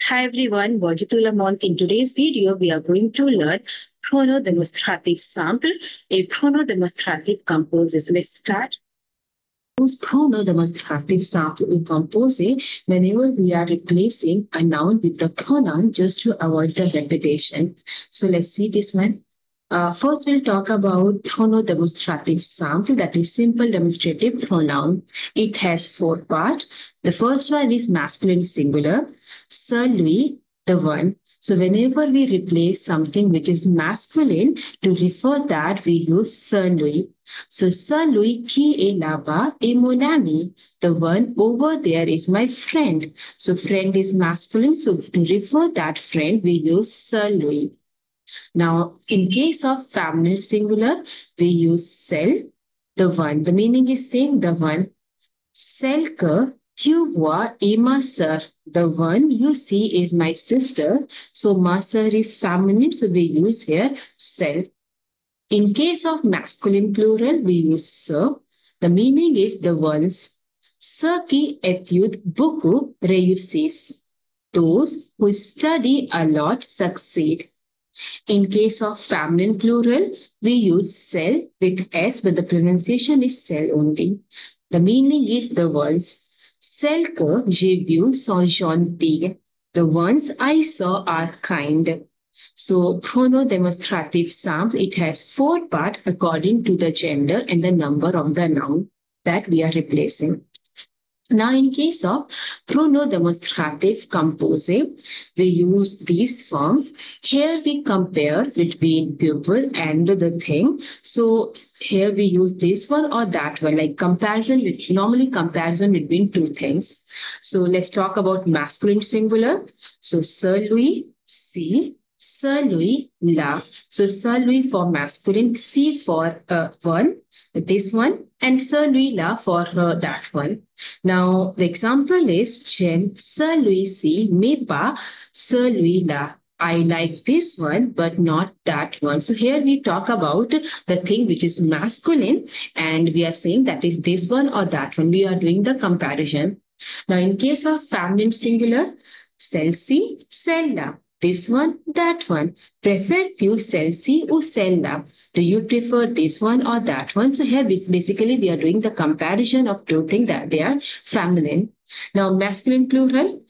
Hi everyone, Bonjour Lamont. In today's video, we are going to learn pronodemonstrative sample, a pronodemonstrative composer. So let's start. Pronodemonstrative sample in composing whenever we are replacing a noun with the pronoun just to avoid the repetition. So let's see this one. First, we'll talk about pronodemonstrative sample, that is simple demonstrative pronoun. It has four parts. The first one is masculine singular, celui, the one. So whenever we replace something which is masculine, to refer that we use celui. So celui qui est là-bas est mon ami. The one over there is my friend. So friend is masculine. So to refer that friend, we use celui. Now, in case of feminine singular, we use celle, the one. The meaning is same, the one. Celle que tu vois est ma sœur. The one you see is my sister. So ma sœur is feminine, so we use here celle. In case of masculine plural, we use ce. The meaning is the ones. Ceux qui étudient beaucoup réussissent. Those who study a lot succeed. In case of feminine plural, we use celle with S, but the pronunciation is celle only. The meaning is the words. Celles que j'ai vues sont gentilles. The ones I saw are kind. So pronodemonstrative sample, it has four parts according to the gender and the number of the noun that we are replacing. Now, in case of pronodemonstrative composing, we use these forms. Here we compare between people and the thing. So here we use this one or that one, like comparison, normally comparison between two things. So let's talk about masculine singular. So celui, si, celui, la. So celui for masculine, si for one, this one, and celui-là for that one. Now, the example is j'aime celui-ci, mais pas celui-là. I like this one, but not that one. So here we talk about the thing which is masculine, and we are saying that is this one or that one. We are doing the comparison. Now, in case of feminine singular, celle-ci, celle-là. This one, that one. Préfères-tu celle-ci ou celle-là? Do you prefer this one or that one? So here basically we are doing the comparison of two things that they are feminine. Now masculine plural,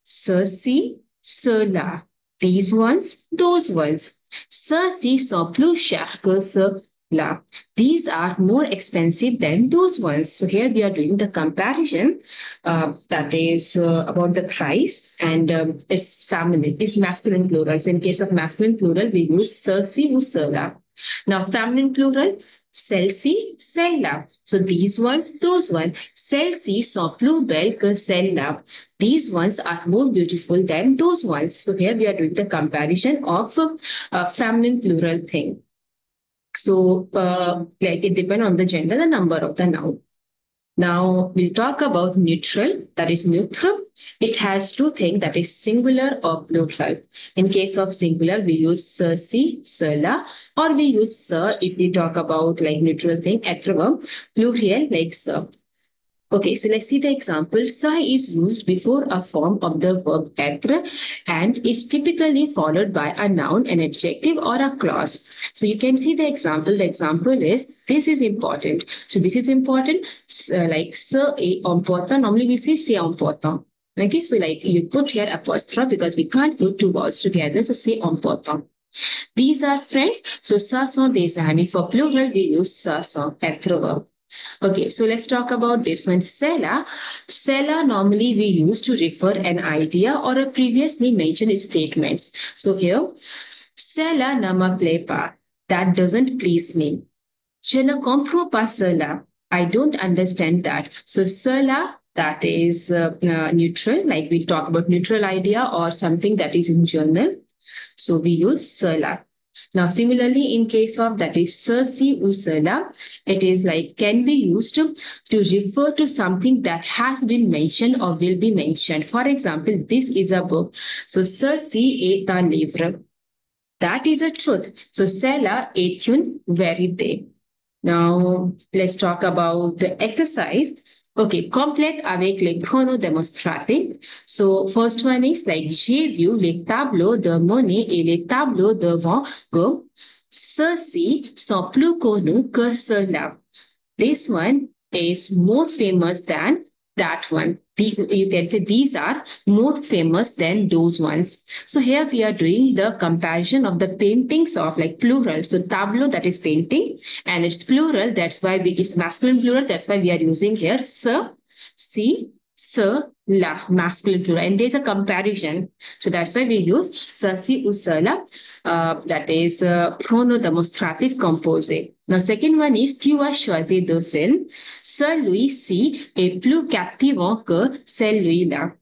ceux-ci, ceux-là. These ones, those ones. Ceux-ci sont plus chers que ceux-là. These are more expensive than those ones. So here we are doing the comparison that is about the price, and it's feminine, it's masculine plural. So in case of masculine plural, we use ceux-ci ou ceux-là. Now feminine plural, celle-ci, celle-là. So these ones, those ones. Celle-ci sont plus belles que celle-là. These ones are more beautiful than those ones. So here we are doing the comparison of feminine plural thing. So like it depends on the gender, the number of the noun. Now we'll talk about neutral, that is neutral. It has two things, that is singular or plural. In case of singular, we use ceux-ci, ceux-là, or we use ce if we talk about like neutral thing, être verb, plural like ce. Okay, so let's see the example. Ça is used before a form of the verb être and is typically followed by a noun, an adjective, or a clause. So you can see the example. The example is, this is important. So this is important, like ça est important. Normally we say c'est important. Okay, so like you put here apostrophe because we can't put two words together. So c'est important. These are friends. So ça sont des amis. For plural, we use ça sont, être verb. Okay, so let's talk about this one. Cela. Cela normally we use to refer an idea or a previously mentioned statements. So here, cela ne me plaît pas. That doesn't please me. Je ne comprends pas cela. I don't understand that. So cela, that is neutral, like we talk about neutral idea or something that is in journal. So we use cela. Now, similarly, in case of that is ceux-ci ou ceux-là, it is like can be used to refer to something that has been mentioned or will be mentioned. For example, this is a book. So, ceci est un livre. That is a truth. So, cela est une vérité. Now, let's talk about the exercise. Okay, complète avec les pronoms démonstratifs. So, first one is like j'ai vu les tableaux de Monet et les tableaux de Van Gogh. Ceux-ci sont plus connus que ceux-là. This one is more famous than that one. You can say these are more famous than those ones. So here we are doing the comparison of the paintings of like plural. So tableau, that is painting, and it's plural. That's why it's masculine plural. That's why we are using here ce, si, ce, la, masculine plural. And there's a comparison. So that's why we use ce, si, ou cela. That is pronom démonstratif composé. Now, second one is tu as choisi deux films. Celui-ci est plus captivant que celui-là.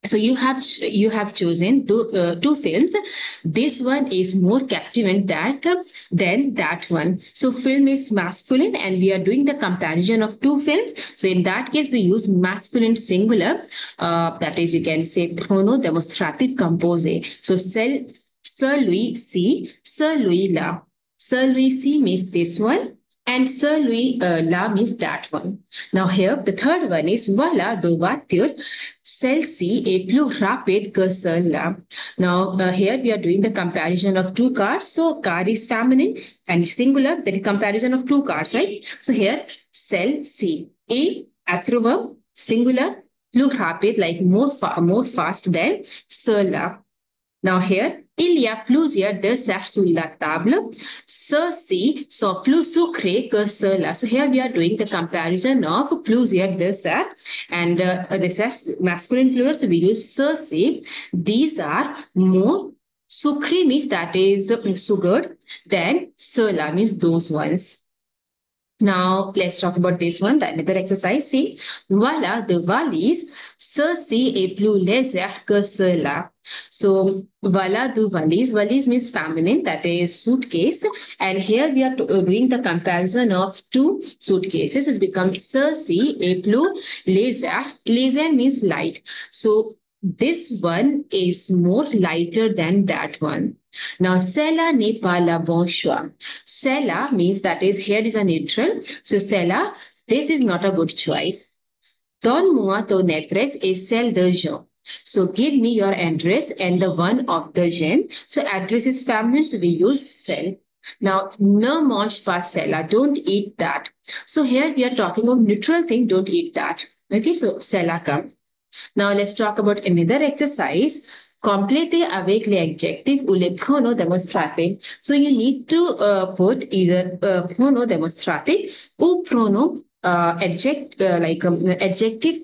So you have chosen two films. This one is more captivant than that one. So film is masculine, and we are doing the comparison of two films. So in that case, we use masculine singular. That is, you can say pronom démonstratif composé. So celui-ci, celui-là. Celui-ci means this one, and celui-là means that one. Now here, the third one is voilà deux voitures. Celle-ci est plus rapide que celle-là. Now here we are doing the comparison of two cars. So car is feminine and singular. That is comparison of two cars, right? So here, celle-ci est adverb singular, plus rapide, like more fast than cela. Now here, il y a plusieurs desserts sur la table. Ceux-ci sont plus sucrés que ceux-là. So here we are doing the comparison of plusieurs desserts, and desserts masculine plural. So we use ceux-ci. These are more sucré means that is sugared, than ceux-là means those ones. Now, let's talk about this one, the another exercise. See, voilà de valise, ceci est plus léger que cela. So, voilà de valise. Valise means feminine, that is suitcase. And here we are doing the comparison of two suitcases. It's become ceci est plus léger. Léger means light. So, this one is more lighter than that one. Now, cela n'est pas le bon choix. Cela means that is, here is a neutral. So, cela, this is not a good choice. Donne-moi ton adresse et celle de Jean. So, give me your address and the one of the Jean. So, address is feminine, so we use celle. Now, ne mange pas cela. Don't eat that. So, here we are talking of neutral thing. Don't eat that. Okay, so cela comes. Now, let's talk about another exercise. Compléter avec les adjectifs ou les pronoms démonstratifs. So you need to put either pronom démonstratif or pronom adjective,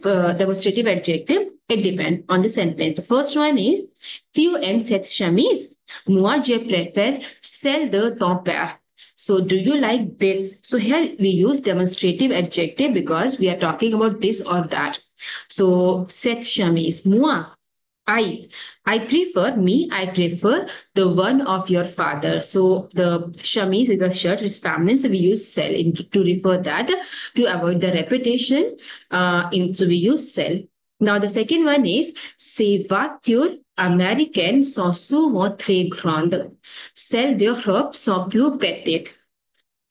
demonstrative adjective. It depends on the sentence. The first one is, tu aimes cette chemise? Moi, je préfère celle de ton père. So do you like this? So here we use demonstrative adjective because we are talking about this or that. So cette chemise, moi, I prefer the one of your father. So the chemise is a shirt, it's feminine, so we use cell to refer that. To avoid the repetition, so we use cell. Now the second one is, ces voitures américaines sont souvent très grandes. Celles d'Europe sont plus petites.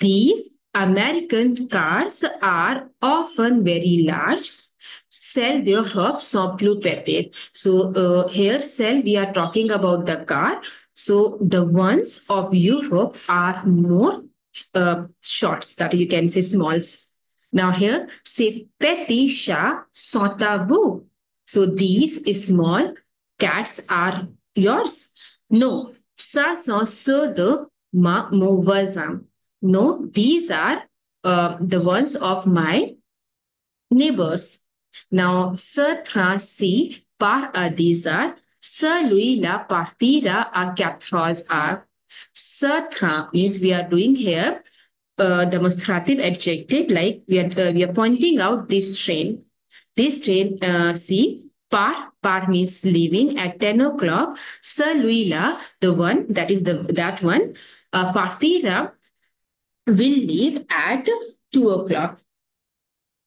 These American cars are often very large. Celles d'Europe sont plus petites. So here, cell, we are talking about the car. So the ones of Europe are more shorts, that you can say smalls. Now here, ces petits chats sont à vous. So these small cats are yours. No, ça sont ceux de mon voisin. No, these are the ones of my neighbors. Now, ce train-ci part à 10 heures. Celui-là partira à 4 heures. Ce train means we are doing here demonstrative adjective, like we are pointing out this train. This train, see, part means leaving at 10 o'clock. Celui-là, the one, that is that one, partira will leave at 2 o'clock.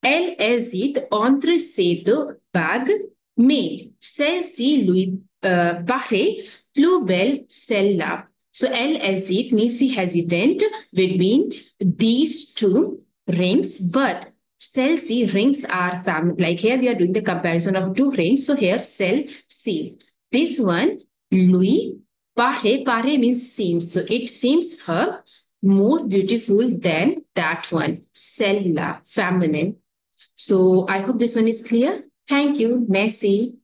Elle hésite entre ces deux bagues, mais celle-ci lui paraît plus belle celle-là. So elle hésite means she hesitant between these two rings, but Cell C rings are feminine. Like here we are doing the comparison of two rings. So here cell C. This one, Louis Pare. Pare means seems. So it seems her more beautiful than that one. Cella, feminine. So I hope this one is clear. Thank you. Merci.